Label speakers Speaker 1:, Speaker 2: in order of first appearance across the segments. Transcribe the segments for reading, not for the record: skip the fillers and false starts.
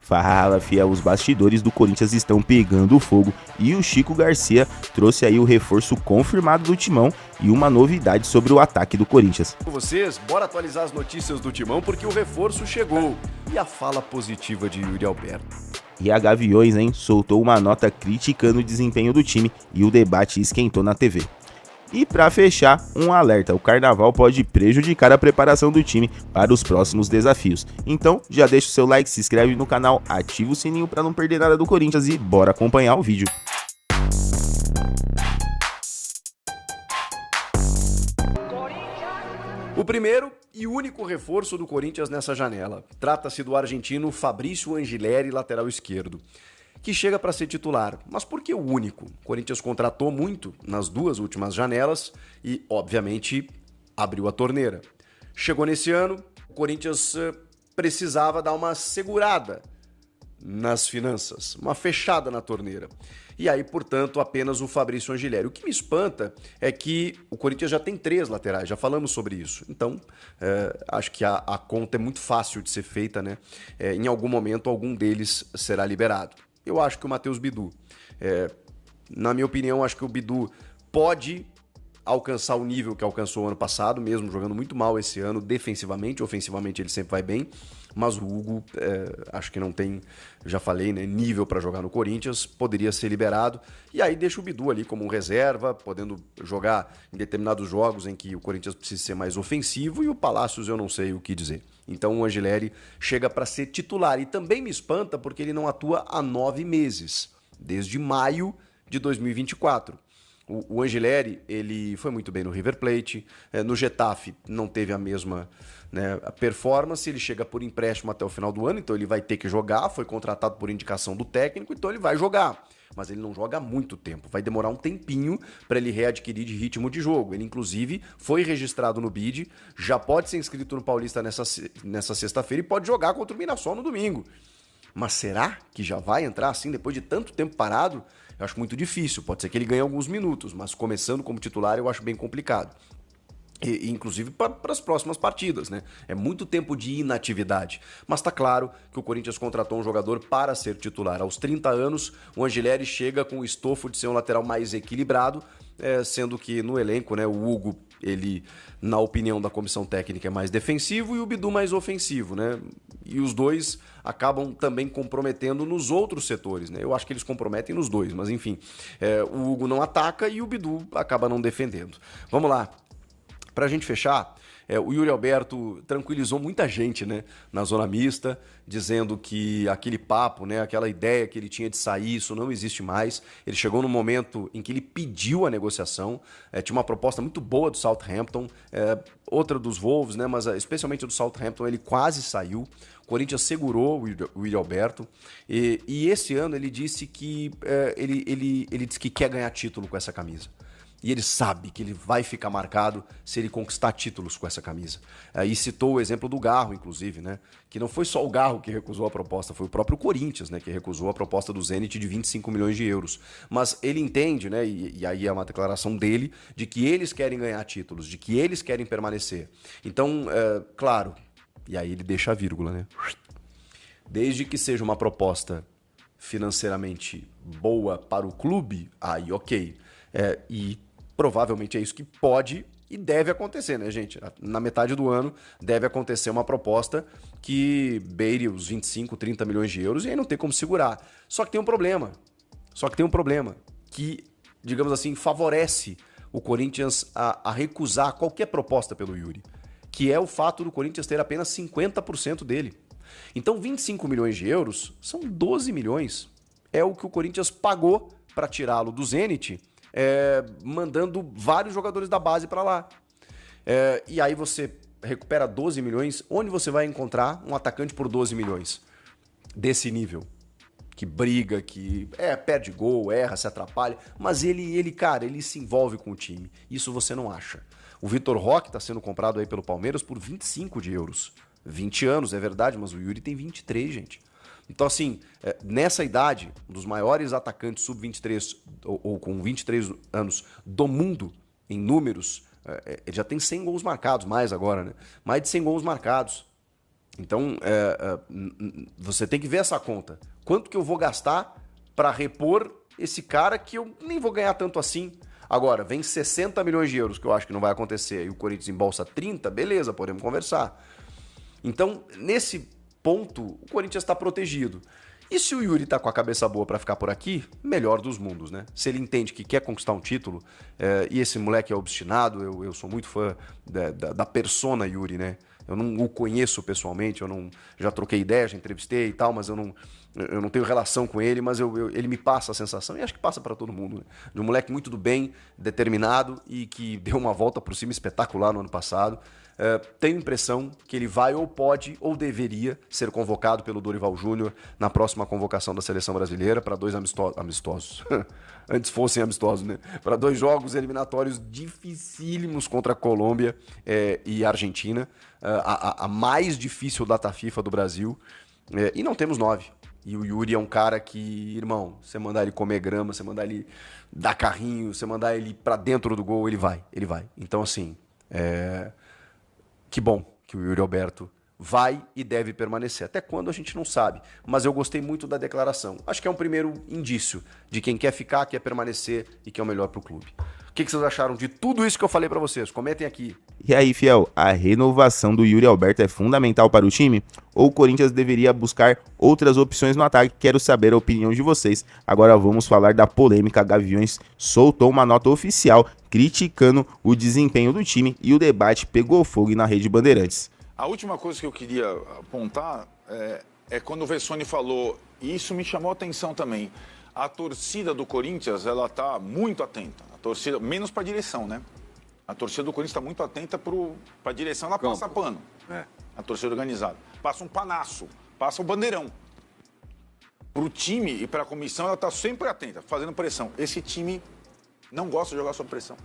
Speaker 1: Fala, fia, os bastidores do Corinthians estão pegando fogo e o Chico Garcia trouxe aí o reforço confirmado do Timão e uma novidade sobre o ataque do Corinthians.
Speaker 2: Com vocês, bora atualizar as notícias do Timão porque o reforço chegou e a fala positiva de Yuri Alberto.
Speaker 1: E a Gaviões, soltou uma nota criticando o desempenho do time e o debate esquentou na TV. E para fechar, um alerta, o Carnaval pode prejudicar a preparação do time para os próximos desafios. Então, já deixa o seu like, se inscreve no canal, ativa o sininho para não perder nada do Corinthians e bora acompanhar o vídeo.
Speaker 2: O primeiro e único reforço do Corinthians nessa janela. Trata-se do argentino Fabrício Angileri, lateral esquerdo, que chega para ser titular. Mas por que o único? O Corinthians contratou muito nas duas últimas janelas e, obviamente, abriu a torneira. Chegou nesse ano, o Corinthians precisava dar uma segurada nas finanças, uma fechada na torneira. E aí, portanto, apenas o Fabrício Angileri. O que me espanta é que o Corinthians já tem 3 laterais, já falamos sobre isso. Então, acho que a conta é muito fácil de ser feita, né? Em algum momento, algum deles será liberado. Eu acho que o Matheus Bidu. Na minha opinião, acho que o Bidu pode alcançar o nível que alcançou o ano passado, mesmo jogando muito mal esse ano, defensivamente, ofensivamente ele sempre vai bem, mas o Hugo, acho que não tem, já falei, né, nível para jogar no Corinthians, poderia ser liberado, e aí deixa o Bidu ali como um reserva, podendo jogar em determinados jogos em que o Corinthians precisa ser mais ofensivo, e o Palácios eu não sei o que dizer. Então o Angileri chega para ser titular, e também me espanta porque ele não atua há 9 meses, desde maio de 2024. O Angileri, ele foi muito bem no River Plate, no Getafe não teve a mesma, né, a performance, ele chega por empréstimo até o final do ano, então ele vai ter que jogar, foi contratado por indicação do técnico, então ele vai jogar. Mas ele não joga há muito tempo, vai demorar um tempinho para ele readquirir de ritmo de jogo. Ele, inclusive, foi registrado no BID, já pode ser inscrito no Paulista nessa sexta-feira e pode jogar contra o Mirassol no domingo. Mas será que já vai entrar assim depois de tanto tempo parado? Eu acho muito difícil, pode ser que ele ganhe alguns minutos, mas começando como titular eu acho bem complicado. E, inclusive para as próximas partidas, né? É muito tempo de inatividade. Mas tá claro que o Corinthians contratou um jogador para ser titular. Aos 30 anos, o Angileri chega com o estofo de ser um lateral mais equilibrado, sendo que no elenco, né, o Hugo, ele, na opinião da comissão técnica, é mais defensivo e o Bidu mais ofensivo, né? E os dois acabam também comprometendo nos outros setores, né? Eu acho que eles comprometem nos dois, mas enfim, o Hugo não ataca e o Bidu acaba não defendendo. Vamos lá. Pra gente fechar, o Yuri Alberto tranquilizou muita gente, né, na zona mista, dizendo que aquele papo, né, aquela ideia que ele tinha de sair, isso não existe mais. Ele chegou no momento em que ele pediu a negociação, tinha uma proposta muito boa do Southampton, outra dos Wolves, né, mas especialmente do Southampton, ele quase saiu. O Corinthians segurou o Yuri Alberto e esse ano ele disse que ele disse que quer ganhar título com essa camisa. E ele sabe que ele vai ficar marcado se ele conquistar títulos com essa camisa. E citou o exemplo do Garro, inclusive, né? Que não foi só o Garro que recusou a proposta, foi o próprio Corinthians, né? Que recusou a proposta do Zenit de 25 milhões de euros. Mas ele entende, né? E aí é uma declaração dele, de que eles querem ganhar títulos, de que eles querem permanecer. Então, claro, e aí ele deixa a vírgula, né? Desde que seja uma proposta financeiramente boa para o clube, aí ok. E provavelmente é isso que pode e deve acontecer, né, gente? Na metade do ano deve acontecer uma proposta que beire os 25, 30 milhões de euros e aí não tem como segurar. Só que tem um problema. Que, digamos assim, favorece o Corinthians a recusar qualquer proposta pelo Yuri, que é o fato do Corinthians ter apenas 50% dele. Então 25 milhões de euros são 12 milhões. É o que o Corinthians pagou para tirá-lo do Zenit, mandando vários jogadores da base para lá. E aí você recupera 12 milhões, onde você vai encontrar um atacante por 12 milhões? Desse nível. Que briga, que perde gol, erra, se atrapalha, mas cara, ele se envolve com o time. Isso você não acha. O Vitor Roque está sendo comprado aí pelo Palmeiras por 25 de euros. 20 anos, é verdade, mas o Yuri tem 23, gente. Então, assim, nessa idade, um dos maiores atacantes sub-23 ou com 23 anos do mundo, em números, ele já tem 100 gols marcados, mais agora, né? Mais de 100 gols marcados. Então, você tem que ver essa conta. Quanto que eu vou gastar para repor esse cara que eu nem vou ganhar tanto assim? Agora, vem 60 milhões de euros, que eu acho que não vai acontecer, e o Corinthians embolsa 30, beleza, podemos conversar. Então, nesse ponto, o Corinthians está protegido. E se o Yuri tá com a cabeça boa para ficar por aqui, melhor dos mundos, né? Se ele entende que quer conquistar um título, e esse moleque é obstinado, eu sou muito fã da persona Yuri, né? Eu não o conheço pessoalmente, já troquei ideia, já entrevistei e tal, mas eu não tenho relação com ele, mas ele me passa a sensação, e acho que passa para todo mundo, né? De um moleque muito do bem, determinado e que deu uma volta por cima espetacular no ano passado. Tenho a impressão que ele vai ou pode ou deveria ser convocado pelo Dorival Júnior na próxima convocação da seleção brasileira para 2 amistosos. Antes fossem amistosos, né? Para 2 jogos eliminatórios dificílimos contra a Colômbia e a Argentina. A mais difícil data FIFA do Brasil. E não temos 9. E o Yuri é um cara que, irmão, você mandar ele comer grama, você mandar ele dar carrinho, você mandar ele para dentro do gol, ele vai. Então, assim, que bom que o Yuri Alberto vai e deve permanecer. Até quando a gente não sabe. Mas eu gostei muito da declaração. Acho que é um primeiro indício de quem quer ficar, quer permanecer e que é o melhor pro clube. O que vocês acharam de tudo isso que eu falei pra vocês? Comentem aqui.
Speaker 1: E aí, Fiel, a renovação do Yuri Alberto é fundamental para o time? Ou o Corinthians deveria buscar outras opções no ataque? Quero saber a opinião de vocês. Agora vamos falar da polêmica. Gaviões soltou uma nota oficial criticando o desempenho do time e o debate pegou fogo na Rede Bandeirantes.
Speaker 3: A última coisa que eu queria apontar é quando o Vessone falou, e isso me chamou a atenção também, a torcida do Corinthians, ela está muito atenta. A torcida, menos para a direção, né? A torcida do Corinthians está muito atenta para a direção, ela passa pano. A torcida organizada. Passa um panaço, passa um bandeirão. Para o time e para a comissão, ela está sempre atenta, fazendo pressão. Esse time não gosta de jogar sob pressão.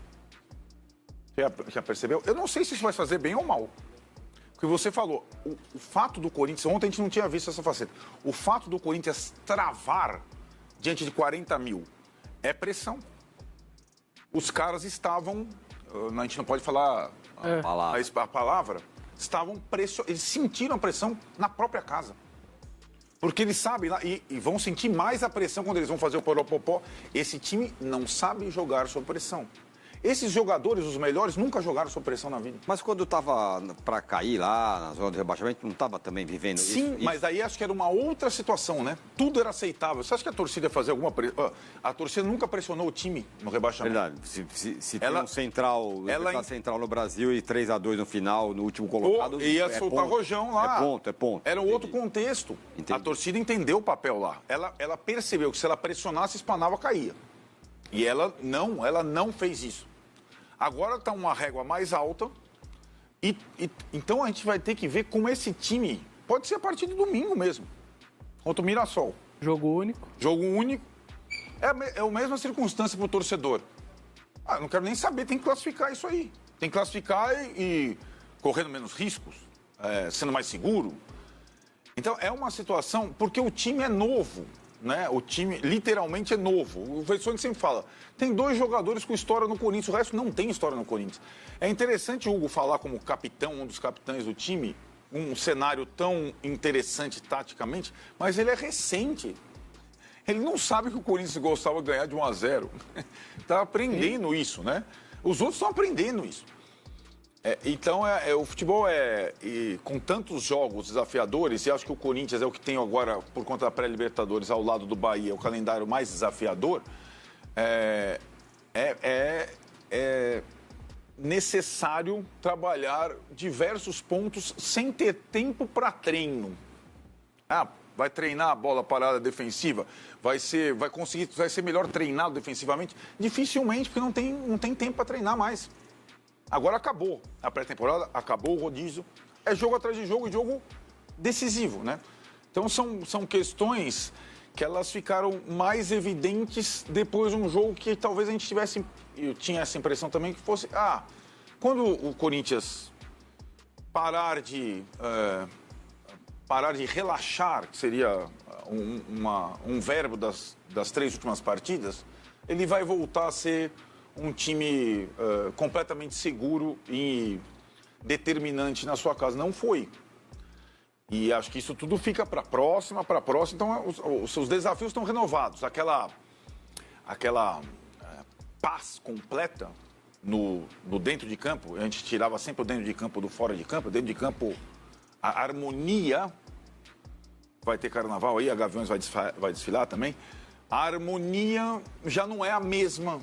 Speaker 3: Já percebeu? Eu não sei se isso vai fazer bem ou mal. Porque você falou, o fato do Corinthians, ontem a gente não tinha visto essa faceta, o fato do Corinthians travar diante de 40 mil é pressão. Os caras estavam, a gente não pode falar a palavra, eles sentiram a pressão na própria casa. Porque eles sabem lá, e vão sentir mais a pressão quando eles vão fazer o poropopó. Esse time não sabe jogar sob pressão. Esses jogadores, os melhores, nunca jogaram sob pressão na vida.
Speaker 4: Mas quando estava para cair lá, na zona de rebaixamento, não estava também vivendo isso?
Speaker 3: Sim, mas aí acho que era uma outra situação, né? Tudo era aceitável. Você acha que a torcida ia fazer alguma pressão? A torcida nunca pressionou o time no rebaixamento.
Speaker 4: Verdade. Se tem um central no Brasil e 3-2 no final, no último colocado...
Speaker 3: Ia soltar rojão lá.
Speaker 4: É ponto.
Speaker 3: Era um outro contexto. Entendi. A torcida entendeu o papel lá. Ela percebeu que se ela pressionasse, espanava, caía. E ela não fez isso. Agora está uma régua mais alta então a gente vai ter que ver como esse time pode ser a partir de domingo mesmo, contra o Mirassol.
Speaker 5: Jogo único.
Speaker 3: Jogo único. É a mesma circunstância para o torcedor. Não quero nem saber, tem que classificar isso aí. Tem que classificar e correndo menos riscos, sendo mais seguro. Então é uma situação, porque o time é novo. Né? O time literalmente é novo. O Vessone sempre fala, tem 2 jogadores com história no Corinthians, o resto não tem história no Corinthians. É interessante o Hugo falar como capitão, um dos capitães do time, um cenário tão interessante taticamente, mas ele é recente. Ele não sabe que o Corinthians gostava de ganhar de 1-0. Está aprendendo isso, né? Os outros estão aprendendo isso. Então, o futebol com tantos jogos desafiadores, e acho que o Corinthians é o que tem agora, por conta da pré-Libertadores, ao lado do Bahia, o calendário mais desafiador, é necessário trabalhar diversos pontos sem ter tempo para treino. Vai treinar a bola parada defensiva? Vai ser melhor treinado defensivamente? Dificilmente, porque não tem tempo para treinar mais. Agora acabou a pré-temporada, acabou o rodízio. É jogo atrás de jogo e jogo decisivo, né? Então são questões que elas ficaram mais evidentes depois de um jogo que talvez a gente eu tinha essa impressão também que fosse, quando o Corinthians parar de relaxar, que seria um verbo das 3 últimas partidas, ele vai voltar a ser um time completamente seguro e determinante na sua casa. Não foi. E acho que isso tudo fica para a próxima. Então, os desafios estão renovados. Aquela paz completa no dentro de campo. A gente tirava sempre o dentro de campo do fora de campo. Dentro de campo, a harmonia. Vai ter carnaval aí, a Gaviões vai desfilar também. A harmonia já não é a mesma.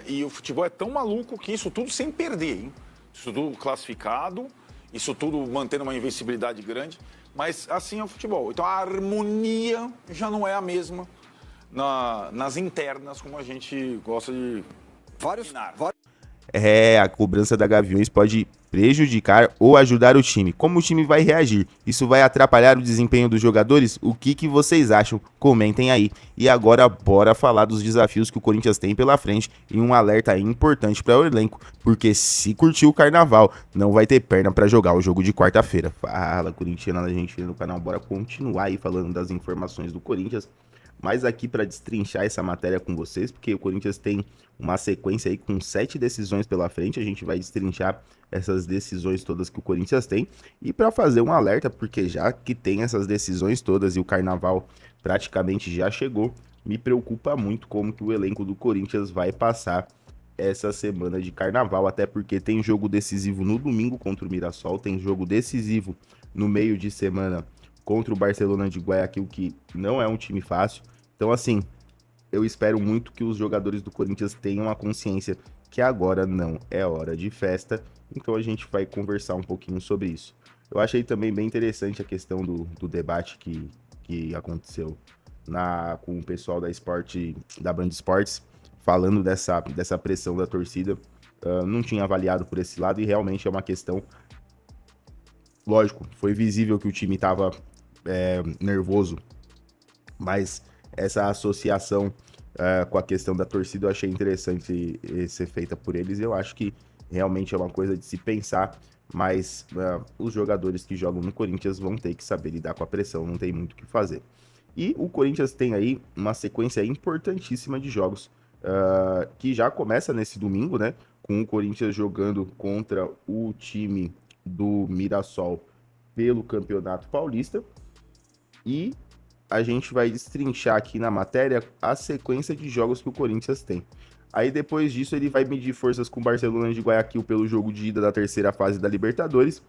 Speaker 3: E o futebol é tão maluco que isso tudo sem perder, hein? Isso tudo classificado, isso tudo mantendo uma invencibilidade grande, mas assim é o futebol. Então a harmonia já não é a mesma nas internas, como a gente gosta de imaginar.
Speaker 1: A cobrança da Gaviões pode prejudicar ou ajudar o time. Como o time vai reagir? Isso vai atrapalhar o desempenho dos jogadores? O que vocês acham? Comentem aí. E agora bora falar dos desafios que o Corinthians tem pela frente e um alerta importante para o elenco, porque se curtir o carnaval, não vai ter perna para jogar o jogo de quarta-feira. Fala, corintiana da gente no canal, bora continuar aí falando das informações do Corinthians. Mas aqui para destrinchar essa matéria com vocês, porque o Corinthians tem uma sequência aí com 7 decisões pela frente, a gente vai destrinchar essas decisões todas que o Corinthians tem, e para fazer um alerta, porque já que tem essas decisões todas e o carnaval praticamente já chegou, me preocupa muito como que o elenco do Corinthians vai passar essa semana de carnaval, até porque tem jogo decisivo no domingo contra o Mirassol, tem jogo decisivo no meio de semana contra o Barcelona de Guayaquil, que não é um time fácil. Então, assim, eu espero muito que os jogadores do Corinthians tenham a consciência que agora não é hora de festa. Então, a gente vai conversar um pouquinho sobre isso. Eu achei também bem interessante a questão do debate que aconteceu com o pessoal da Band Esportes, falando dessa pressão da torcida. Não tinha avaliado por esse lado e realmente é uma questão. Lógico, foi visível que o time estava nervoso, mas essa associação com a questão da torcida eu achei interessante ser feita por eles. Eu acho que realmente é uma coisa de se pensar, mas os jogadores que jogam no Corinthians vão ter que saber lidar com a pressão, não tem muito o que fazer. E o Corinthians tem aí uma sequência importantíssima de jogos que já começa nesse domingo, né? Com o Corinthians jogando contra o time do Mirassol pelo Campeonato Paulista. E a gente vai destrinchar aqui na matéria a sequência de jogos que o Corinthians tem. Aí depois disso ele vai medir forças com o Barcelona de Guayaquil pelo jogo de ida da terceira fase da Libertadores,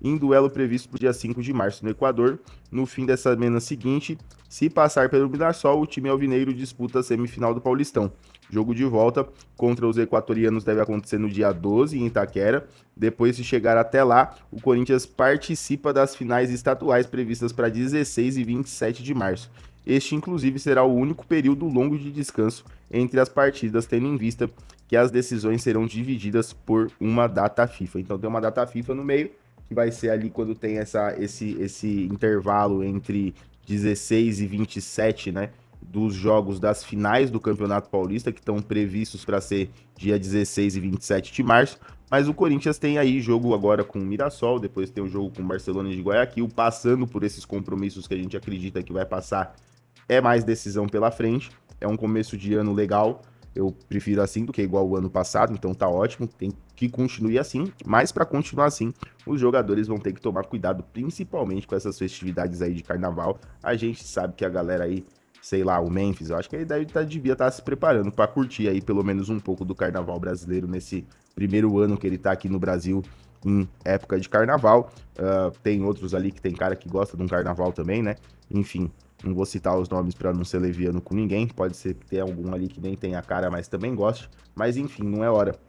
Speaker 1: em duelo previsto para o dia 5 de março no Equador. No fim dessa semana seguinte, se passar pelo Mirassol, o time alvinegro disputa a semifinal do Paulistão. Jogo de volta contra os equatorianos deve acontecer no dia 12 em Itaquera. Depois, se chegar até lá, o Corinthians participa das finais estaduais previstas para 16 e 27 de março. Este, inclusive, será o único período longo de descanso entre as partidas, tendo em vista que as decisões serão divididas por uma data FIFA. Então, tem uma data FIFA no meio, que vai ser ali quando tem esse intervalo entre 16 e 27, né? Dos jogos das finais do Campeonato Paulista, que estão previstos para ser dia 16 e 27 de março, mas o Corinthians tem aí jogo agora com o Mirassol, depois tem o jogo com o Barcelona de Guayaquil, passando por esses compromissos que a gente acredita que vai passar, é mais decisão pela frente, é um começo de ano legal, eu prefiro assim do que igual o ano passado, então tá ótimo, tem que continue assim, mas para continuar assim, os jogadores vão ter que tomar cuidado, principalmente com essas festividades aí de carnaval. A gente sabe que a galera aí, sei lá, o Memphis, eu acho que ele devia estar se preparando para curtir aí pelo menos um pouco do carnaval brasileiro nesse primeiro ano que ele tá aqui no Brasil em época de carnaval. Tem outros ali que tem cara que gosta de um carnaval também, né? Enfim, não vou citar os nomes para não ser leviano com ninguém, pode ser que tenha algum ali que nem tem a cara, mas também goste, mas enfim, não é hora.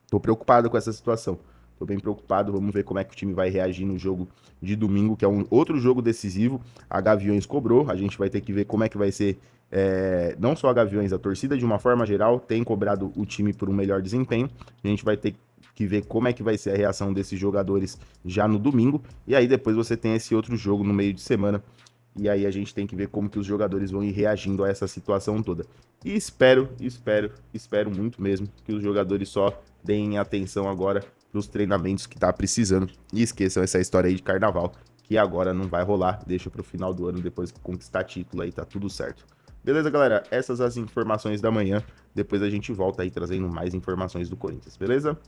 Speaker 1: Tô preocupado com essa situação. Tô bem preocupado, vamos ver como é que o time vai reagir no jogo de domingo, que é um outro jogo decisivo. A Gaviões cobrou, a gente vai ter que ver como é que vai ser, não só a Gaviões, a torcida de uma forma geral tem cobrado o time por um melhor desempenho. A gente vai ter que ver como é que vai ser a reação desses jogadores já no domingo. E aí depois você tem esse outro jogo no meio de semana. E aí a gente tem que ver como que os jogadores vão ir reagindo a essa situação toda. E espero muito mesmo que os jogadores só deem atenção agora dos treinamentos que tá precisando. E esqueçam essa história aí de carnaval, que agora não vai rolar. Deixa pro final do ano, depois que conquistar título aí, tá tudo certo. Beleza, galera? Essas as informações da manhã. Depois a gente volta aí trazendo mais informações do Corinthians, beleza?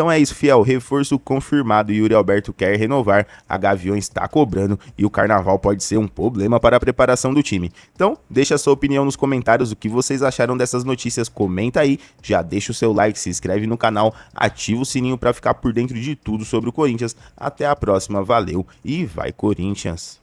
Speaker 1: Então é isso, fiel, reforço confirmado, Yuri Alberto quer renovar, a Gaviões está cobrando e o Carnaval pode ser um problema para a preparação do time. Então, deixa a sua opinião nos comentários, o que vocês acharam dessas notícias, comenta aí, já deixa o seu like, se inscreve no canal, ativa o sininho para ficar por dentro de tudo sobre o Corinthians. Até a próxima, valeu e vai Corinthians!